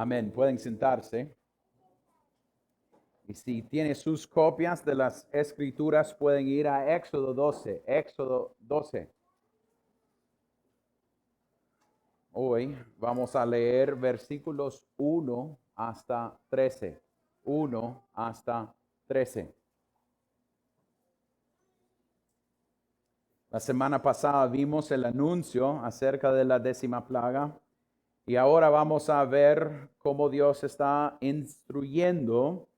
Amén. Pueden sentarse. Y si tiene sus copias de las Escrituras, pueden ir a Éxodo 12. Éxodo 12. Hoy vamos a leer versículos 1 hasta 13. 1 hasta 13. La semana pasada vimos el anuncio acerca de la 10ª plaga. Y ahora vamos a ver cómo Dios está instruyendo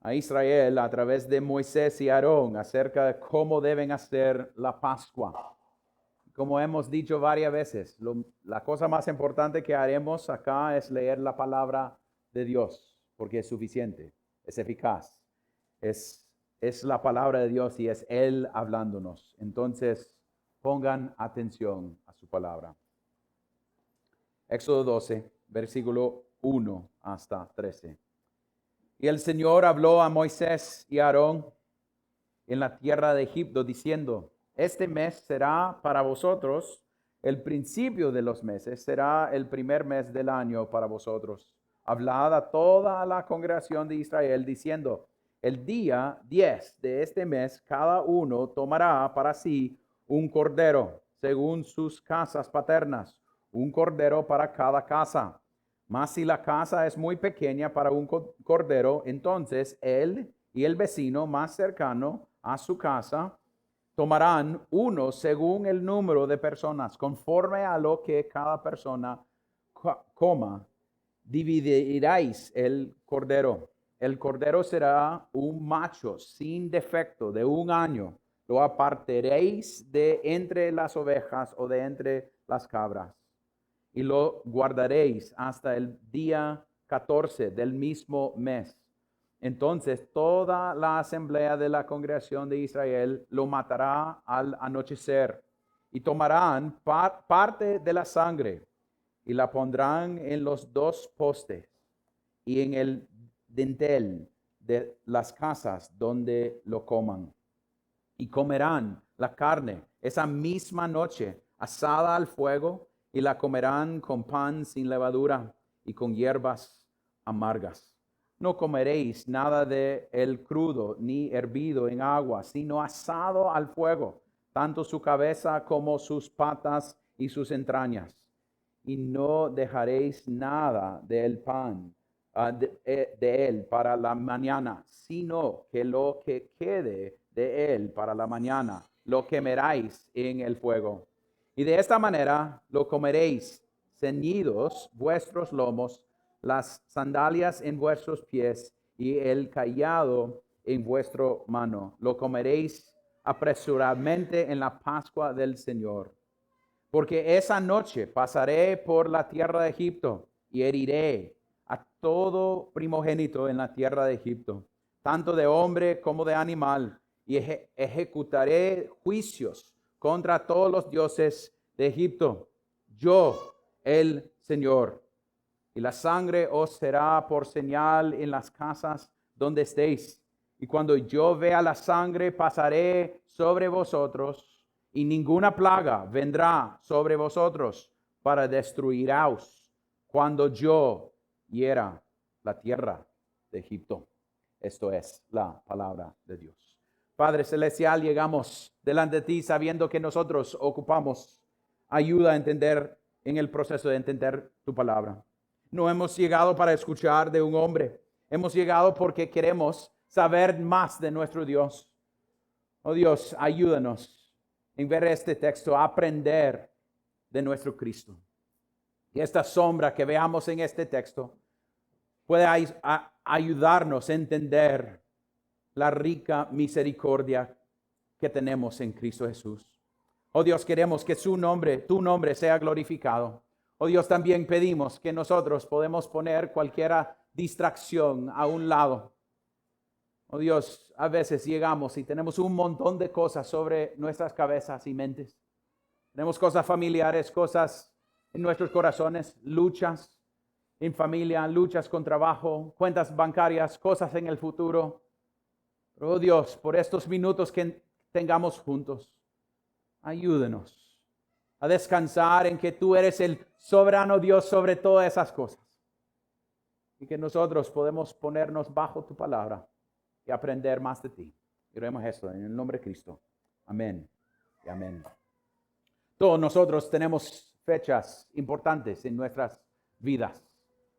a Israel a través de Moisés y Aarón acerca de cómo deben hacer la Pascua. Como hemos dicho varias veces, la cosa más importante que haremos acá es leer la palabra de Dios, porque es suficiente, es eficaz, es la palabra de Dios y es Él hablándonos. Entonces, pongan atención a su palabra. Éxodo 12, versículo 1 hasta 13. Y el Señor habló a Moisés y a Aarón en la tierra de Egipto, diciendo: este mes será para vosotros el principio de los meses, será el primer mes del año para vosotros. Hablad a toda la congregación de Israel, diciendo: el día 10 de este mes, cada uno tomará para sí un cordero, según sus casas paternas, un cordero para cada casa. Mas si la casa es muy pequeña para un cordero, entonces él y el vecino más cercano a su casa tomarán uno según el número de personas, conforme a lo que cada persona coma. Dividiráis el cordero. El cordero será un macho sin defecto de 1 año. Lo apartaréis de entre las ovejas o de entre las cabras. Y lo guardaréis hasta el día 14 del mismo mes. Entonces toda la asamblea de la congregación de Israel lo matará al anochecer, y tomarán parte de la sangre y la pondrán en los 2 postes y en el dintel de las casas donde lo coman. Y comerán la carne esa misma noche, asada al fuego, y la comerán con pan sin levadura y con hierbas amargas. No comeréis nada de el crudo ni hervido en agua, sino asado al fuego, tanto su cabeza como sus patas y sus entrañas. Y no dejaréis nada del pan de él para la mañana, sino que lo que quede de él para la mañana lo quemaréis en el fuego. Y de esta manera lo comeréis, ceñidos vuestros lomos, las sandalias en vuestros pies y el cayado en vuestra mano. Lo comeréis apresuradamente en la Pascua del Señor. Porque esa noche pasaré por la tierra de Egipto y heriré a todo primogénito en la tierra de Egipto, tanto de hombre como de animal, y ejecutaré juicios contra todos los dioses de Egipto. Yo, el Señor. Y la sangre os será por señal en las casas donde estéis. Y cuando yo vea la sangre, pasaré sobre vosotros, y ninguna plaga vendrá sobre vosotros para destruiros cuando yo hiera la tierra de Egipto. Esto es la palabra de Dios. Padre Celestial, llegamos delante de ti sabiendo que nosotros ocupamos ayuda a entender en el proceso de entender tu palabra. No hemos llegado para escuchar de un hombre. Hemos llegado porque queremos saber más de nuestro Dios. Oh Dios, ayúdanos en ver este texto, a aprender de nuestro Cristo. Y esta sombra que veamos en este texto puede ayudarnos a entender la rica misericordia que tenemos en Cristo Jesús. Oh Dios, queremos que tu nombre sea glorificado. Oh Dios, también pedimos que nosotros podemos poner cualquier distracción a un lado. Oh Dios, a veces llegamos y tenemos un montón de cosas sobre nuestras cabezas y mentes. Tenemos cosas familiares, cosas en nuestros corazones, luchas en familia, luchas con trabajo, cuentas bancarias, cosas en el futuro. Oh Dios, por estos minutos que tengamos juntos, ayúdenos a descansar en que tú eres el soberano Dios sobre todas esas cosas. y que nosotros podemos ponernos bajo tu palabra y aprender más de ti. Y oremos esto en el nombre de Cristo. Amén y amén. Todos nosotros tenemos fechas importantes en nuestras vidas.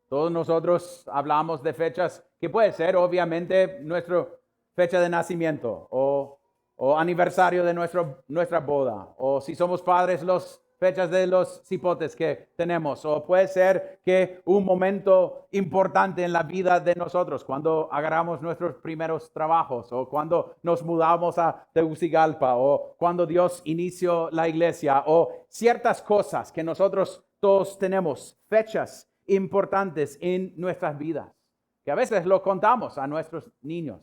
Todos nosotros hablamos de fechas que puede ser obviamente nuestra fecha de nacimiento o aniversario de nuestra boda, o si somos padres, las fechas de los cipotes que tenemos, o puede ser que un momento importante en la vida de nosotros, cuando agarramos nuestros primeros trabajos, o cuando nos mudamos a Tegucigalpa, o cuando Dios inició la iglesia, o ciertas cosas que nosotros todos tenemos, fechas importantes en nuestras vidas, que a veces lo contamos a nuestros niños.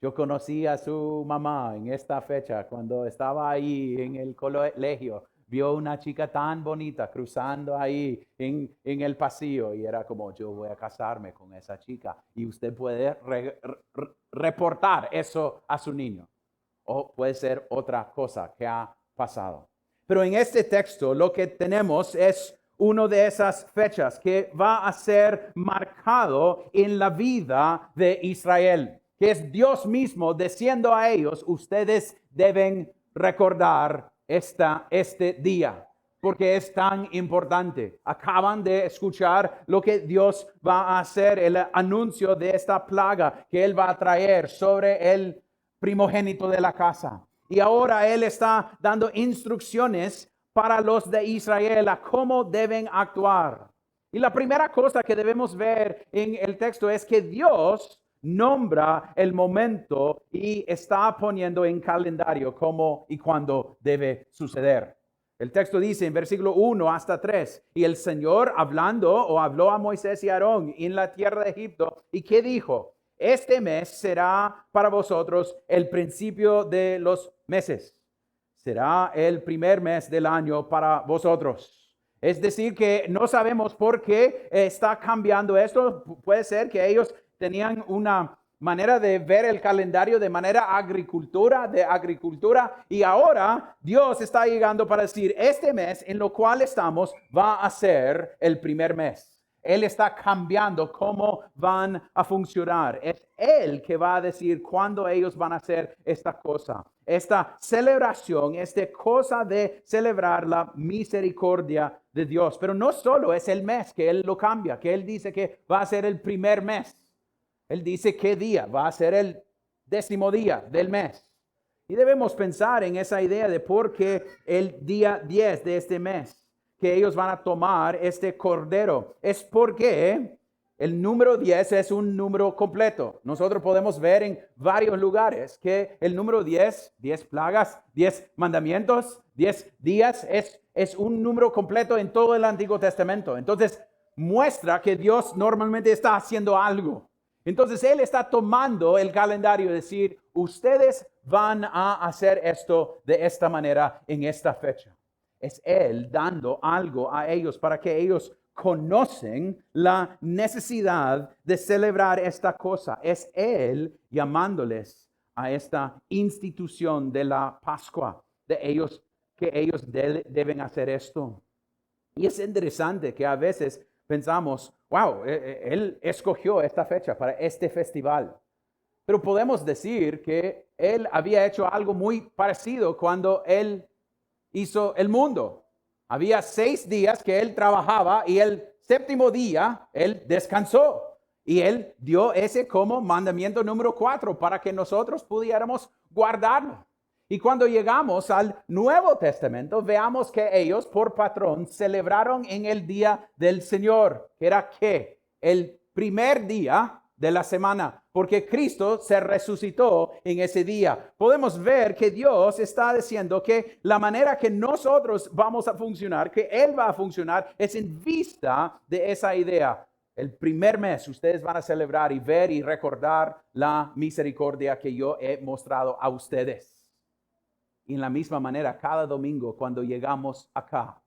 Yo conocí a su mamá en esta fecha cuando estaba ahí en el colegio. Vio una chica tan bonita cruzando ahí en el pasillo y era como, yo voy a casarme con esa chica. Y usted puede reportar eso a su niño. O puede ser otra cosa que ha pasado. Pero en este texto lo que tenemos es una de esas fechas que va a ser marcado en la vida de Israel, que es Dios mismo diciendo a ellos, ustedes deben recordar este día, porque es tan importante. Acaban de escuchar lo que Dios va a hacer, el anuncio de esta plaga que Él va a traer sobre el primogénito de la casa. Y ahora Él está dando instrucciones para los de Israel a cómo deben actuar. Y la primera cosa que debemos ver en el texto es que Dios nombra el momento y está poniendo en calendario cómo y cuándo debe suceder. El texto dice en versículo 1 hasta 3, y el Señor habló a Moisés y Aarón en la tierra de Egipto, ¿y qué dijo? Este mes será para vosotros el principio de los meses. Será el primer mes del año para vosotros. Es decir, que no sabemos por qué está cambiando esto. Puede ser que ellos tenían una manera de ver el calendario de manera de agricultura, y ahora Dios está llegando para decir, este mes en lo cual estamos va a ser el primer mes. Él está cambiando cómo van a funcionar. Es Él que va a decir cuándo ellos van a hacer esta cosa. Esta celebración, esta cosa de celebrar la misericordia de Dios. Pero no solo es el mes que Él lo cambia, que Él dice que va a ser el primer mes. Él dice qué día, va a ser el 10º día del mes. Y debemos pensar en esa idea de por qué el día 10 de este mes que ellos van a tomar este cordero. Es porque el número 10 es un número completo. Nosotros podemos ver en varios lugares que el número 10 plagas, 10 mandamientos, 10 días, es un número completo en todo el Antiguo Testamento. Entonces, muestra que Dios normalmente está haciendo algo. Entonces, Él está tomando el calendario y decir, ustedes van a hacer esto de esta manera en esta fecha. Es Él dando algo a ellos para que ellos conocen la necesidad de celebrar esta cosa. Es Él llamándoles a esta institución de la Pascua, de ellos, que ellos deben hacer esto. Y es interesante que a veces pensamos, wow, Él escogió esta fecha para este festival. Pero podemos decir que Él había hecho algo muy parecido cuando Él hizo el mundo. Había 6 días que Él trabajaba y el 7º día Él descansó. Y Él dio ese como mandamiento número 4 para que nosotros pudiéramos guardarlo. Y cuando llegamos al Nuevo Testamento, veamos que ellos por patrón celebraron en el día del Señor, que era ¿qué? El primer día de la semana, porque Cristo se resucitó en ese día. Podemos ver que Dios está diciendo que la manera que nosotros vamos a funcionar, que Él va a funcionar, es en vista de esa idea. El primer mes ustedes van a celebrar y ver y recordar la misericordia que yo he mostrado a ustedes. Y en la misma manera, cada domingo cuando llegamos acá,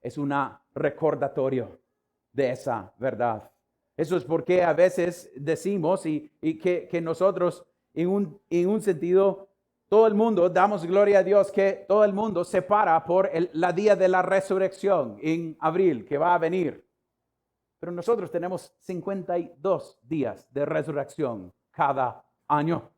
es un recordatorio de esa verdad. Eso es porque a veces decimos y que nosotros en un sentido, todo el mundo, damos gloria a Dios que todo el mundo se para por la día de la resurrección en abril que va a venir. Pero nosotros tenemos 52 días de resurrección cada año.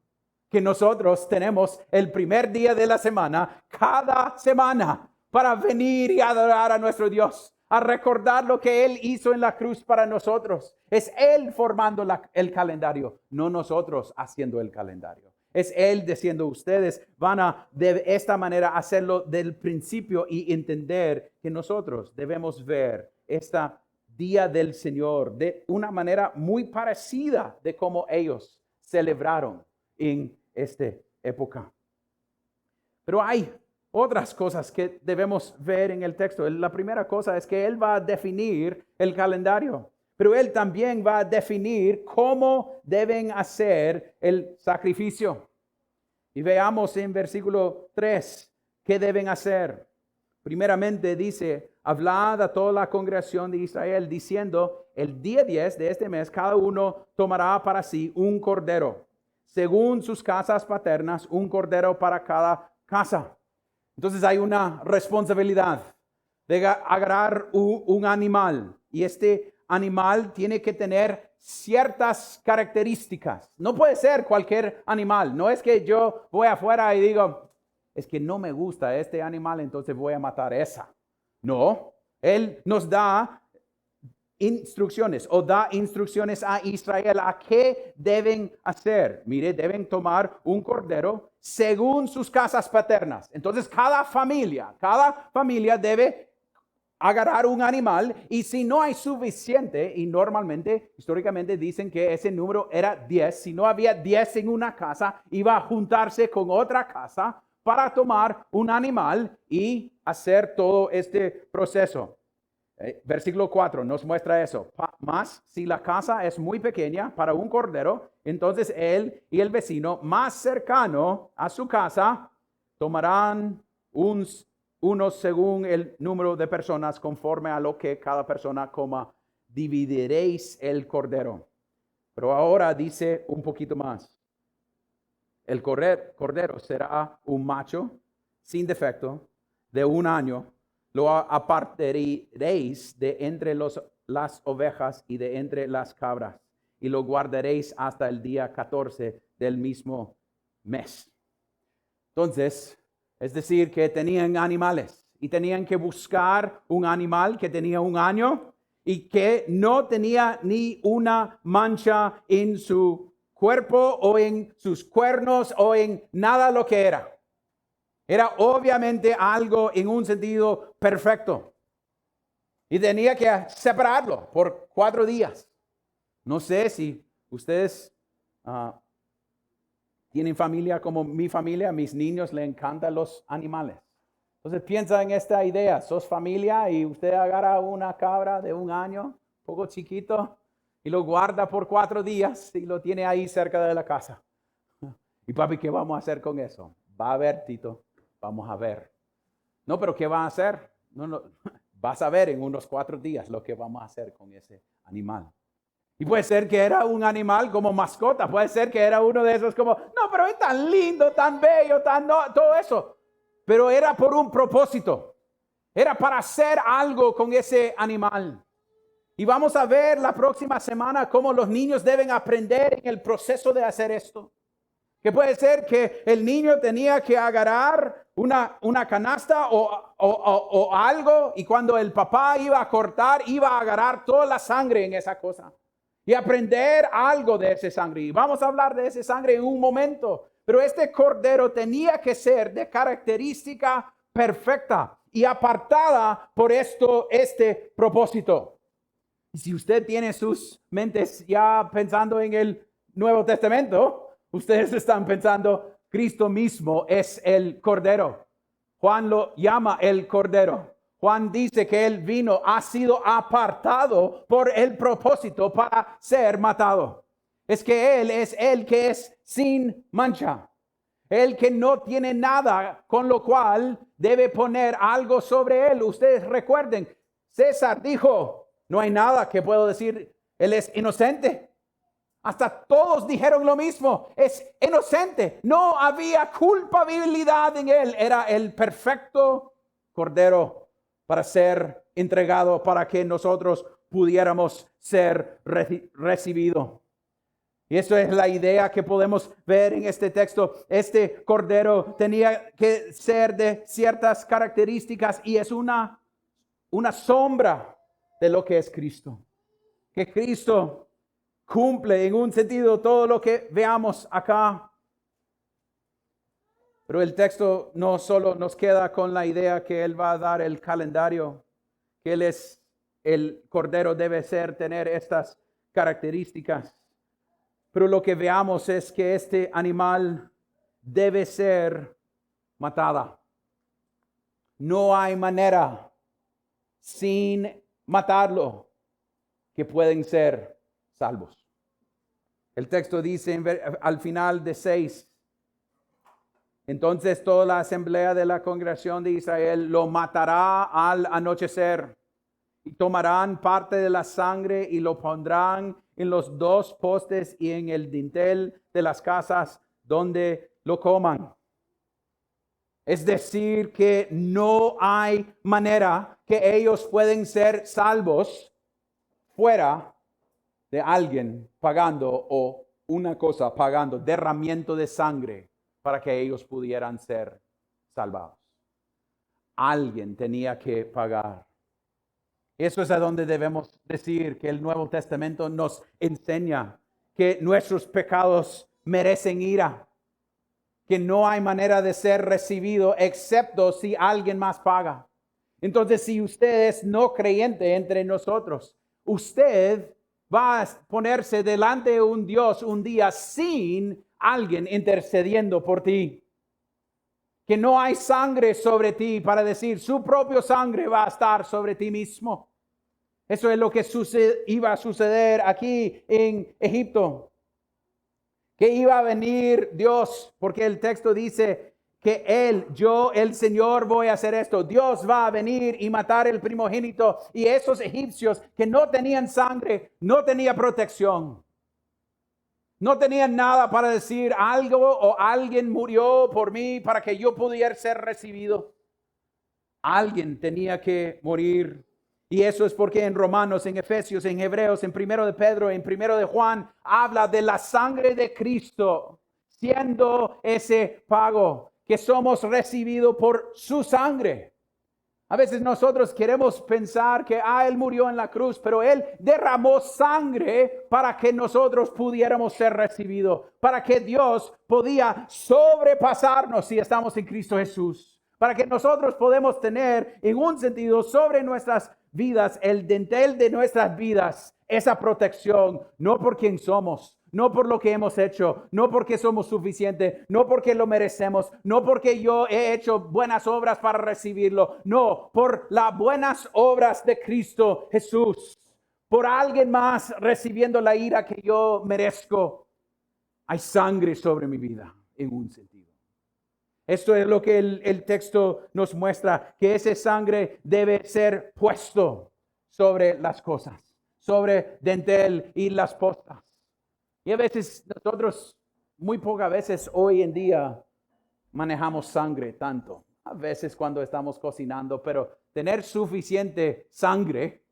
Que nosotros tenemos el primer día de la semana, cada semana, para venir y adorar a nuestro Dios, a recordar lo que Él hizo en la cruz para nosotros. Es Él formando el calendario, no nosotros haciendo el calendario. Es Él diciendo, ustedes van a de esta manera hacerlo del principio y entender que nosotros debemos ver este día del Señor de una manera muy parecida de cómo ellos celebraron en esta época. Pero hay otras cosas que debemos ver en el texto. La primera cosa es que Él va a definir el calendario, pero Él también va a definir cómo deben hacer el sacrificio. Y veamos en versículo 3 qué deben hacer. Primeramente dice, hablad a toda la congregación de Israel diciendo, el día 10 de este mes cada uno tomará para sí un cordero, según sus casas paternas, un cordero para cada casa. Entonces hay una responsabilidad de agarrar un animal, y este animal tiene que tener ciertas características. No puede ser cualquier animal. No es que yo voy afuera y digo, es que no me gusta este animal, entonces voy a matar esa. No, Él nos da instrucciones o da instrucciones a Israel a qué deben hacer. Mire, deben tomar un cordero según sus casas paternas. Entonces cada familia debe agarrar un animal, y si no hay suficiente, y normalmente, históricamente dicen que ese número era 10, si no había 10 en una casa, iba a juntarse con otra casa para tomar un animal y hacer todo este proceso. Versículo 4 nos muestra eso. Más si la casa es muy pequeña para un cordero, entonces él y el vecino más cercano a su casa tomarán unos según el número de personas, conforme a lo que cada persona coma. Dividiréis el cordero. Pero ahora dice un poquito más. El cordero será un macho sin defecto de 1 año. Lo apartaréis de entre las ovejas y de entre las cabras, y lo guardaréis hasta el día 14 del mismo mes. Entonces, es decir, que tenían animales y tenían que buscar un animal que tenía 1 año y que no tenía ni una mancha en su cuerpo o en sus cuernos o en nada lo que era. Era obviamente algo en un sentido perfecto. Y tenía que separarlo por 4 días. No sé si ustedes tienen familia como mi familia. A mis niños les encantan los animales. Entonces piensa en esta idea. Sos familia y usted agarra una cabra de 1 año, poco chiquito, y lo guarda por 4 días y lo tiene ahí cerca de la casa. Y papi, ¿qué vamos a hacer con eso? Va a ver, Tito. Vamos a ver. No, pero ¿qué van a hacer? No, vas a ver en unos 4 días lo que vamos a hacer con ese animal. Y puede ser que era un animal como mascota. Puede ser que era uno de esos como, no, pero es tan lindo, tan bello, todo eso. Pero era por un propósito. Era para hacer algo con ese animal. Y vamos a ver la próxima semana cómo los niños deben aprender en el proceso de hacer esto. Que puede ser que el niño tenía que agarrar una canasta o algo, y cuando el papá iba a cortar, iba a agarrar toda la sangre en esa cosa y aprender algo de esa sangre. Y vamos a hablar de esa sangre en un momento. Pero este cordero tenía que ser de característica perfecta y apartada por este propósito. Y si usted tiene sus mentes ya pensando en el Nuevo Testamento, ustedes están pensando, Cristo mismo es el Cordero. Juan lo llama el Cordero. Juan dice que Él vino, ha sido apartado por el propósito para ser matado. Es que Él es el que es sin mancha. El que no tiene nada con lo cual debe poner algo sobre Él. Ustedes recuerden, César dijo, no hay nada que puedo decir, Él es inocente. Hasta todos dijeron lo mismo, es inocente, no había culpabilidad en Él, era el perfecto Cordero para ser entregado, para que nosotros pudiéramos ser recibidos. Y eso es la idea que podemos ver en este texto. Este cordero tenía que ser de ciertas características y es una sombra de lo que es Cristo. Que Cristo cumple en un sentido todo lo que veamos acá. Pero el texto no solo nos queda con la idea que Él va a dar el calendario, que Él es el cordero, debe tener estas características. Pero lo que veamos es que este animal debe ser matada. No hay manera sin matarlo que pueden ser salvos. El texto dice al final de 6, entonces toda la asamblea de la congregación de Israel lo matará al anochecer y tomarán parte de la sangre y lo pondrán en los 2 postes y en el dintel de las casas donde lo coman. Es decir, que no hay manera que ellos pueden ser salvos fuera de alguien pagando o una cosa pagando derramamiento de sangre para que ellos pudieran ser salvados. Alguien tenía que pagar. Eso es a donde debemos decir que el Nuevo Testamento nos enseña que nuestros pecados merecen ira, que no hay manera de ser recibido excepto si alguien más paga. Entonces, si usted es no creyente entre nosotros, usted va a ponerse delante de un Dios un día sin alguien intercediendo por ti. Que no hay sangre sobre ti para decir, su propia sangre va a estar sobre ti mismo. Eso es lo que iba a suceder aquí en Egipto. Que iba a venir Dios, porque el texto dice que el Señor voy a hacer esto. Dios va a venir y matar el primogénito. Y esos egipcios que no tenían sangre, no tenían protección. No tenían nada para decir algo o alguien murió por mí para que yo pudiera ser recibido. Alguien tenía que morir. Y eso es porque en Romanos, en Efesios, en Hebreos, en 1 de Pedro, en 1 de Juan, habla de la sangre de Cristo, siendo ese pago que somos recibidos por su sangre. A veces nosotros queremos pensar que Él murió en la cruz, pero Él derramó sangre para que nosotros pudiéramos ser recibidos, para que Dios podía sobrepasarnos si estamos en Cristo Jesús, para que nosotros podemos tener en un sentido sobre nuestras vidas, el dintel de nuestras vidas, esa protección, no por quien somos, no por lo que hemos hecho, no porque somos suficientes, no porque lo merecemos, no porque yo he hecho buenas obras para recibirlo, no, por las buenas obras de Cristo Jesús, por alguien más recibiendo la ira que yo merezco. Hay sangre sobre mi vida en un sentido. Esto es lo que el texto nos muestra, que esa sangre debe ser puesto sobre las cosas, sobre dintel y las postas. Y a veces nosotros, muy pocas veces hoy en día, manejamos sangre tanto. A veces cuando estamos cocinando, pero tener suficiente sangre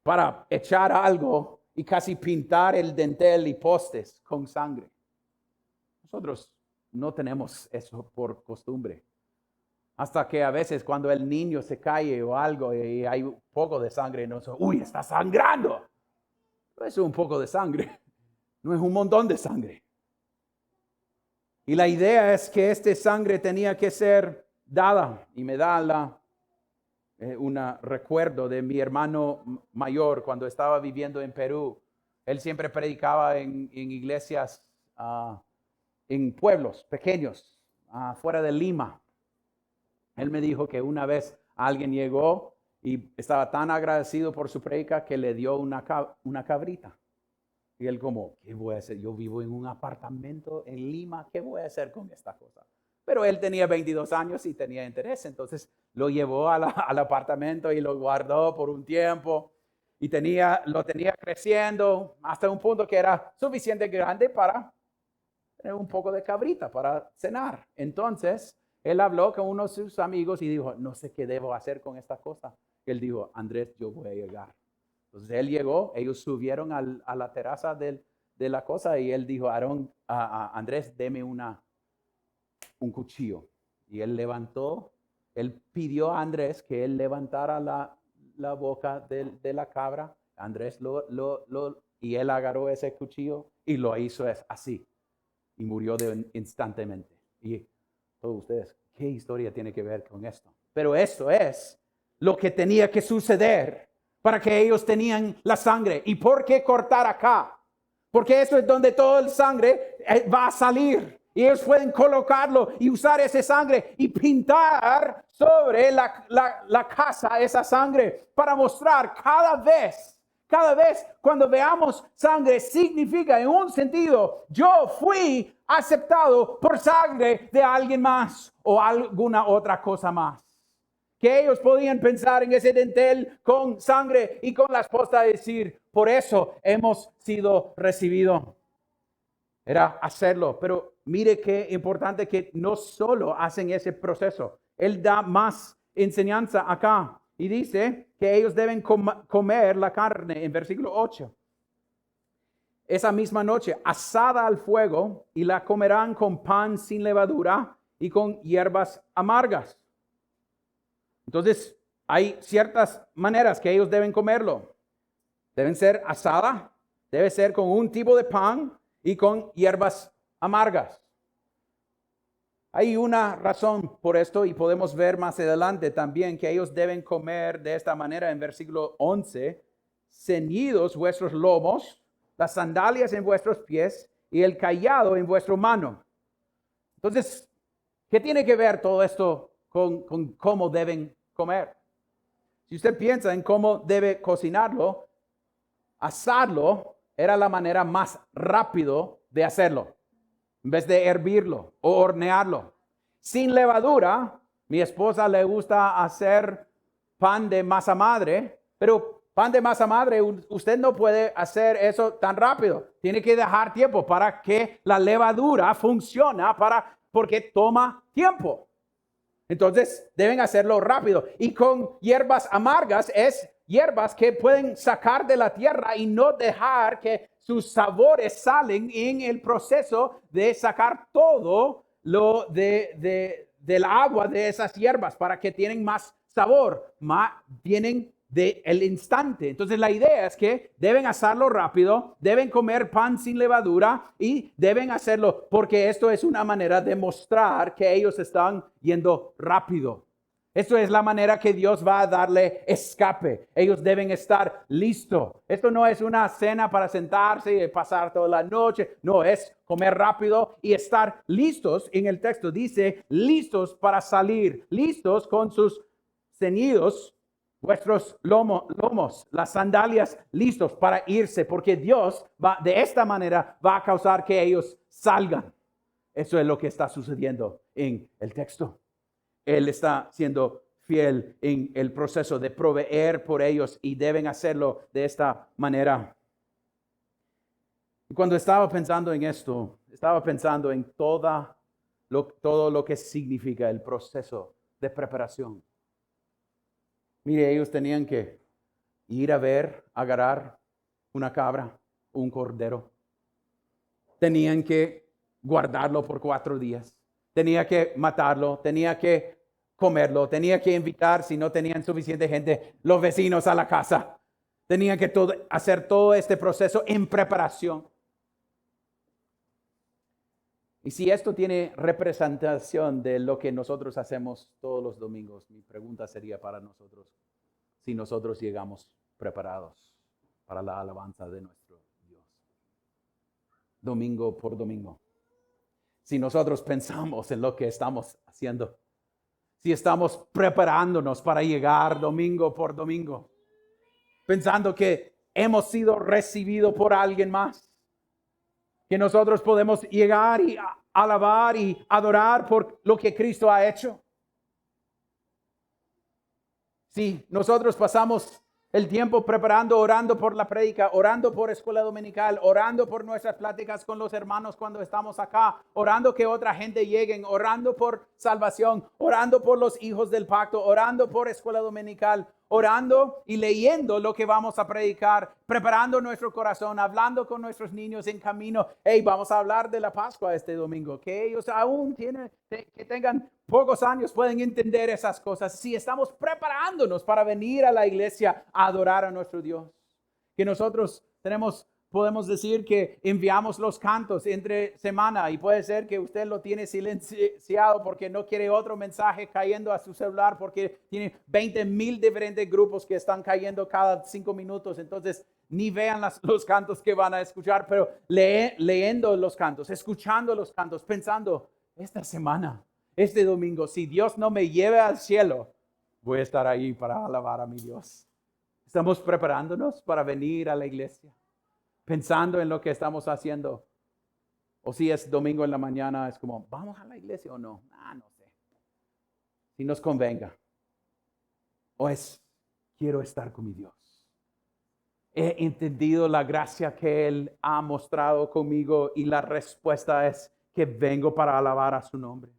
para echar algo y casi pintar el dintel y postes con sangre. Nosotros no tenemos eso por costumbre. Hasta que a veces cuando el niño se cae o algo y hay un poco de sangre, nosotros, ¡uy, está sangrando! No es un poco de sangre, no es un montón de sangre. Y la idea es que esta sangre tenía que ser dada. Y me da un recuerdo de mi hermano mayor cuando estaba viviendo en Perú. Él siempre predicaba en iglesias en pueblos pequeños, fuera de Lima. Él me dijo que una vez alguien llegó y estaba tan agradecido por su predica que le dio una cabrita. Y él como, ¿qué voy a hacer? Yo vivo en un apartamento en Lima, ¿qué voy a hacer con esta cosa? Pero él tenía 22 años y tenía interés, entonces lo llevó al apartamento y lo guardó por un tiempo. Y lo tenía creciendo hasta un punto que era suficiente grande para tener un poco de cabrita para cenar. Entonces, él habló con uno de sus amigos y dijo, no sé qué debo hacer con esta cosa. Él dijo, Andrés, yo voy a llegar. Entonces él llegó, ellos subieron a la terraza de la cosa y él dijo, Andrés, deme un cuchillo. Y él levantó, él pidió a Andrés que él levantara la boca de la cabra. Andrés y él agarró ese cuchillo y lo hizo así. Y murió instantáneamente. Y todos ustedes, ¿qué historia tiene que ver con esto? Pero esto es lo que tenía que suceder para que ellos tenían la sangre. ¿Y por qué cortar acá? Porque eso es donde toda la sangre va a salir. Y ellos pueden colocarlo y usar esa sangre y pintar sobre la casa esa sangre para mostrar cada vez cuando veamos sangre significa en un sentido, yo fui aceptado por sangre de alguien más o alguna otra cosa más. Que ellos podían pensar en ese dintel con sangre y con la esposa decir, por eso hemos sido recibidos. Era hacerlo, pero mire qué importante que no solo hacen ese proceso. Él da más enseñanza acá y dice que ellos deben comer la carne en versículo 8. Esa misma noche, asada al fuego, y la comerán con pan sin levadura y con hierbas amargas. Entonces, hay ciertas maneras que ellos deben comerlo. Deben ser asada, debe ser con un tipo de pan y con hierbas amargas. Hay una razón por esto y podemos ver más adelante también que ellos deben comer de esta manera en versículo 11, ceñidos vuestros lomos, las sandalias en vuestros pies y el cayado en vuestra mano. Entonces, ¿qué tiene que ver todo esto con cómo deben comer? Si usted piensa en cómo debe cocinarlo, asarlo era la manera más rápido de hacerlo, en vez de hervirlo o hornearlo. Sin levadura, mi esposa le gusta hacer pan de masa madre, pero pan de masa madre, usted no puede hacer eso tan rápido. Tiene que dejar tiempo para que la levadura funcione, porque toma tiempo. Entonces, deben hacerlo rápido. Y con hierbas amargas es hierbas que pueden sacar de la tierra y no dejar que sus sabores salen en el proceso de sacar todo lo del agua de esas hierbas para que tienen más sabor, vienen del instante. Entonces la idea es que deben hacerlo rápido, deben comer pan sin levadura y deben hacerlo porque esto es una manera de mostrar que ellos están yendo rápido. Esto es la manera que Dios va a darle escape. Ellos deben estar listos. Esto no es una cena para sentarse y pasar toda la noche. No, es comer rápido y estar listos. En el texto dice, listos para salir, listos con sus ceñidos, vuestros lomos, las sandalias listos para irse, porque Dios de esta manera va a causar que ellos salgan. Eso es lo que está sucediendo en el texto. Él está siendo fiel en el proceso de proveer por ellos y deben hacerlo de esta manera. Y cuando estaba pensando en esto, estaba pensando en todo lo que significa el proceso de preparación. Mire, ellos tenían que ir a agarrar una cabra, un cordero. Tenían que guardarlo por 4 días. Tenía que matarlo, tenía que comerlo, tenía que invitar, si no tenían suficiente gente, los vecinos a la casa. Tenían que hacer todo este proceso en preparación. Y si esto tiene representación de lo que nosotros hacemos todos los domingos, mi pregunta sería para nosotros, si nosotros llegamos preparados para la alabanza de nuestro Dios. Domingo por domingo. Si nosotros pensamos en lo que estamos haciendo, si estamos preparándonos para llegar domingo por domingo, pensando que hemos sido recibidos por alguien más, que nosotros podemos llegar y alabar y adorar por lo que Cristo ha hecho. Si nosotros pasamos el tiempo preparando, orando por la prédica, orando por escuela dominical, orando por nuestras pláticas con los hermanos cuando estamos acá, orando que otra gente llegue, orando por salvación, orando por los hijos del pacto, orando por escuela dominical, orando y leyendo lo que vamos a predicar, preparando nuestro corazón, hablando con nuestros niños en camino. Hey, vamos a hablar de la Pascua este domingo, que ellos aún que tengan pocos años pueden entender esas cosas. Si estamos preparándonos para venir a la iglesia a adorar a nuestro Dios, que nosotros podemos decir que enviamos los cantos entre semana y puede ser que usted lo tiene silenciado porque no quiere otro mensaje cayendo a su celular porque tiene 20,000 diferentes grupos que están cayendo cada 5 minutos. Entonces, ni vean los cantos que van a escuchar, pero leyendo los cantos, escuchando los cantos, pensando, esta semana, este domingo, si Dios no me lleve al cielo, voy a estar ahí para alabar a mi Dios. Estamos preparándonos para venir a la iglesia, pensando en lo que estamos haciendo. O si es domingo en la mañana, es como, ¿vamos a la iglesia o no? No sé. Si nos convenga. O quiero estar con mi Dios. He entendido la gracia que Él ha mostrado conmigo y la respuesta es que vengo para alabar a su nombre.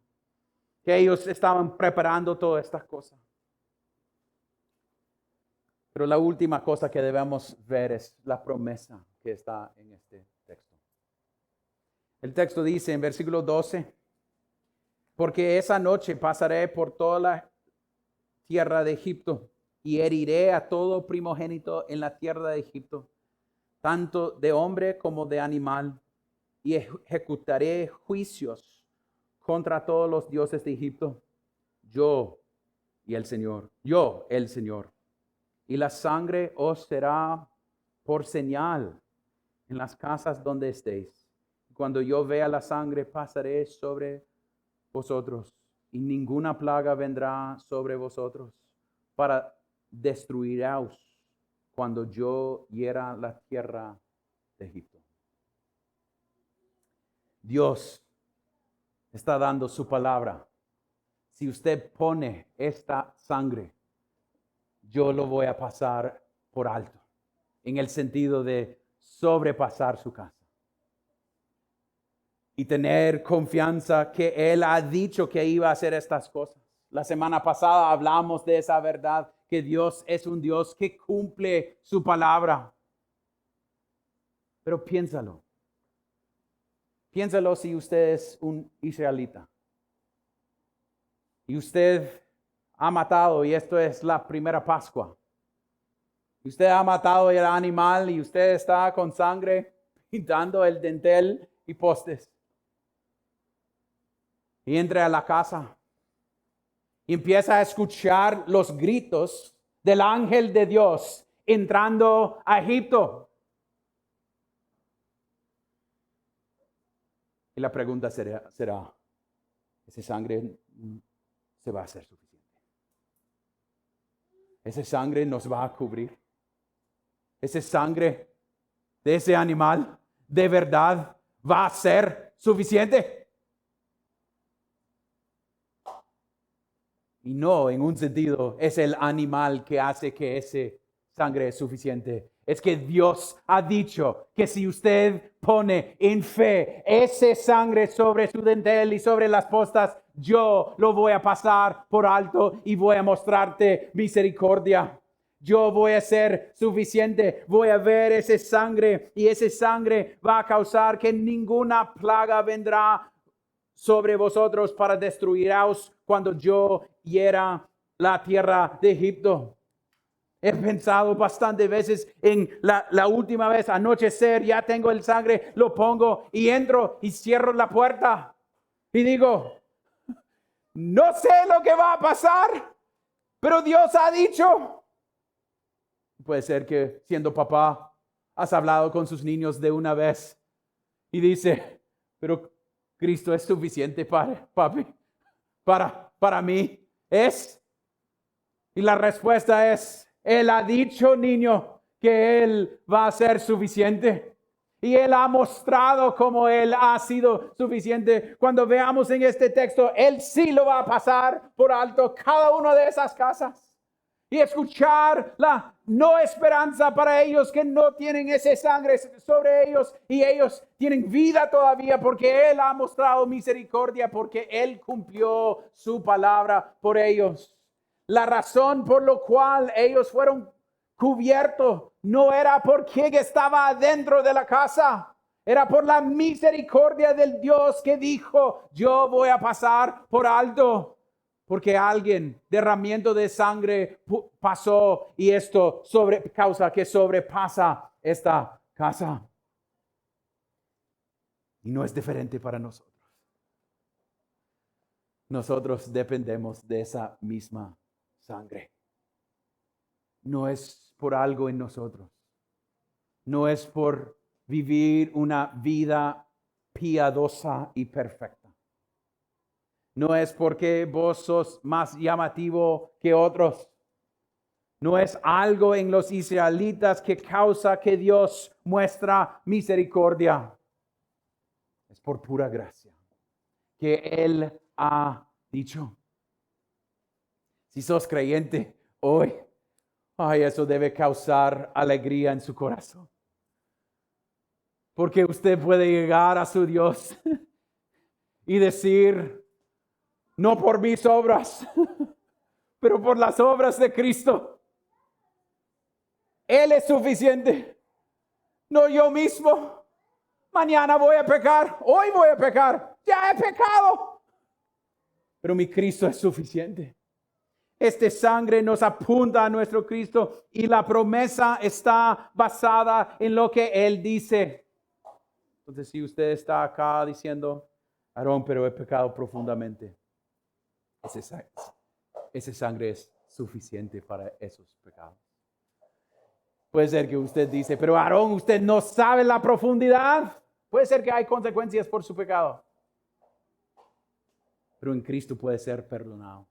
Que ellos estaban preparando todas estas cosas. Pero la última cosa que debemos ver es la promesa que está en este texto. El texto dice en versículo 12, porque esa noche pasaré por toda la tierra de Egipto y heriré a todo primogénito en la tierra de Egipto, tanto de hombre como de animal, y ejecutaré juicios contra todos los dioses de Egipto, yo el Señor. Y la sangre os será por señal en las casas donde estéis. Cuando yo vea la sangre, pasaré sobre vosotros, y ninguna plaga vendrá sobre vosotros para destruiros cuando yo hiera la tierra de Egipto. Dios está dando su palabra. Si usted pone esta sangre, yo lo voy a pasar por alto, en el sentido de sobrepasar su casa. Y tener confianza que Él ha dicho que iba a hacer estas cosas. La semana pasada hablamos de esa verdad, que Dios es un Dios que cumple su palabra. Pero piénsalo. Piénsalo si usted es un israelita. Y usted ha matado, y esto es la primera Pascua. Usted ha matado el animal y usted está con sangre pintando el dintel y postes. Y entra a la casa y empieza a escuchar los gritos del ángel de Dios entrando a Egipto. Y la pregunta será, ¿esa sangre se va a hacer suficiente? ¿Esa sangre nos va a cubrir? ¿Esa sangre de ese animal de verdad va a ser suficiente? Y no, en un sentido, es el animal que hace que ese sangre es suficiente. Es que Dios ha dicho que si usted pone en fe ese sangre sobre su dintel y sobre las postas, yo lo voy a pasar por alto y voy a mostrarte misericordia. Yo voy a ser suficiente, voy a ver ese sangre y ese sangre va a causar que ninguna plaga vendrá sobre vosotros para destruiros cuando yo hiera la tierra de Egipto. He pensado bastantes veces en la última vez, anochecer, ya tengo el sangre, lo pongo y entro y cierro la puerta. Y digo, no sé lo que va a pasar, pero Dios ha dicho. Puede ser que siendo papá, has hablado con sus niños de una vez y dice, pero Cristo es suficiente para mí. ¿Es? Y la respuesta es, Él ha dicho, niño, que Él va a ser suficiente. Y Él ha mostrado cómo Él ha sido suficiente. Cuando veamos en este texto, Él sí lo va a pasar por alto cada una de esas casas. y escuchar la no esperanza para ellos que no tienen esa sangre sobre ellos y ellos tienen vida todavía porque Él ha mostrado misericordia, porque Él cumplió su palabra por ellos. La razón por la cual ellos fueron cubiertos no era por quien estaba dentro de la casa. Era por la misericordia del Dios que dijo, yo voy a pasar por alto. Porque alguien derramamiento de sangre pasó y esto causa que sobrepasa esta casa. Y no es diferente para nosotros. Nosotros dependemos de esa misma sangre. No es por algo en nosotros. No es por vivir una vida piadosa y perfecta. No es porque vos sos más llamativo que otros. No es algo en los israelitas que causa que Dios muestra misericordia. Es por pura gracia que Él ha dicho. Si sos creyente hoy, eso debe causar alegría en su corazón. Porque usted puede llegar a su Dios y decir, no por mis obras, pero por las obras de Cristo. Él es suficiente. No yo mismo. Mañana voy a pecar. Hoy voy a pecar. Ya he pecado. Pero mi Cristo es suficiente. Esta sangre nos apunta a nuestro Cristo y la promesa está basada en lo que Él dice. Entonces, si usted está acá diciendo, Aarón, pero he pecado profundamente. Esa sangre es suficiente para esos pecados. Puede ser que usted dice, pero Aarón, usted no sabe la profundidad. Puede ser que hay consecuencias por su pecado. Pero en Cristo puede ser perdonado.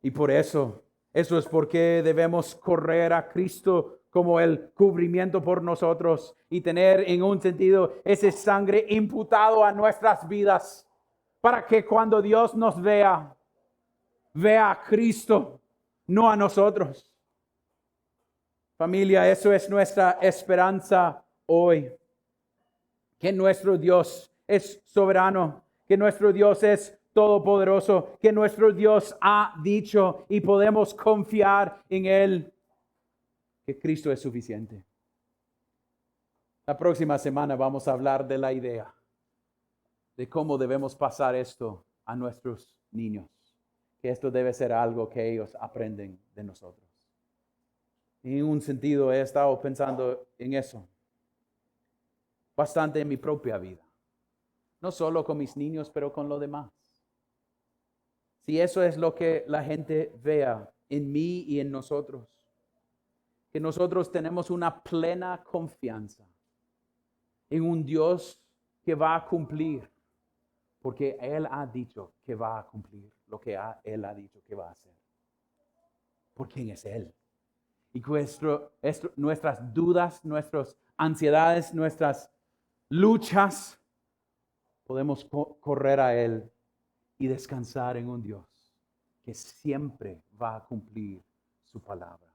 Y por eso es porque debemos correr a Cristo como el cubrimiento por nosotros y tener en un sentido esa sangre imputado a nuestras vidas para que cuando Dios nos vea a Cristo, no a nosotros. Familia, eso es nuestra esperanza hoy. Que nuestro Dios es soberano, que nuestro Dios es todopoderoso, que nuestro Dios ha dicho y podemos confiar en Él, que Cristo es suficiente. La próxima semana vamos a hablar de la idea de cómo debemos pasar esto a nuestros niños, que esto debe ser algo que ellos aprenden de nosotros. En un sentido he estado pensando en eso bastante en mi propia vida. No solo con mis niños, pero con los demás. Si eso es lo que la gente vea en mí y en nosotros, que nosotros tenemos una plena confianza en un Dios que va a cumplir, porque Él ha dicho que va a cumplir lo que Él ha dicho que va a hacer. ¿Por quién es Él? Y nuestras dudas, nuestras ansiedades, nuestras luchas, podemos correr a Él y descansar en un Dios que siempre va a cumplir su palabra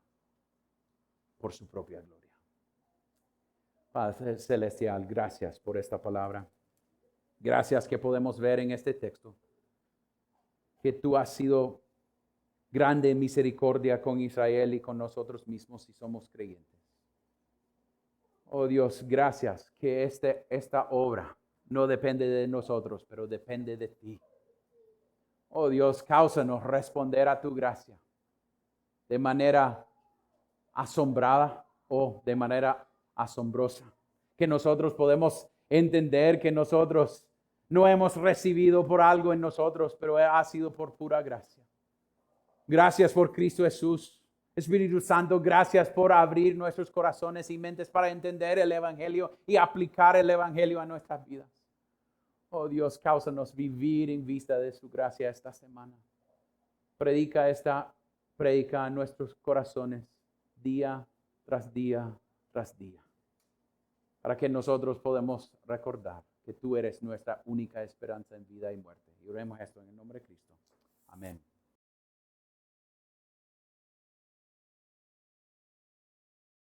por su propia gloria. Padre Celestial, gracias por esta palabra. Gracias que podemos ver en este texto que tú has sido grande en misericordia con Israel y con nosotros mismos si somos creyentes. Oh Dios, gracias que esta obra no depende de nosotros, pero depende de ti. Oh Dios, cáusanos responder a tu gracia de manera asombrada o de manera asombrosa. Que nosotros podemos entender que nosotros no hemos recibido por algo en nosotros, pero ha sido por pura gracia. Gracias por Cristo Jesús. Espíritu Santo, gracias por abrir nuestros corazones y mentes para entender el Evangelio y aplicar el Evangelio a nuestras vidas. Oh Dios, cáusanos vivir en vista de su gracia esta semana. Predica a nuestros corazones día tras día tras día. Para que nosotros podamos recordar que tú eres nuestra única esperanza en vida y muerte. Y oremos esto en el nombre de Cristo. Amén.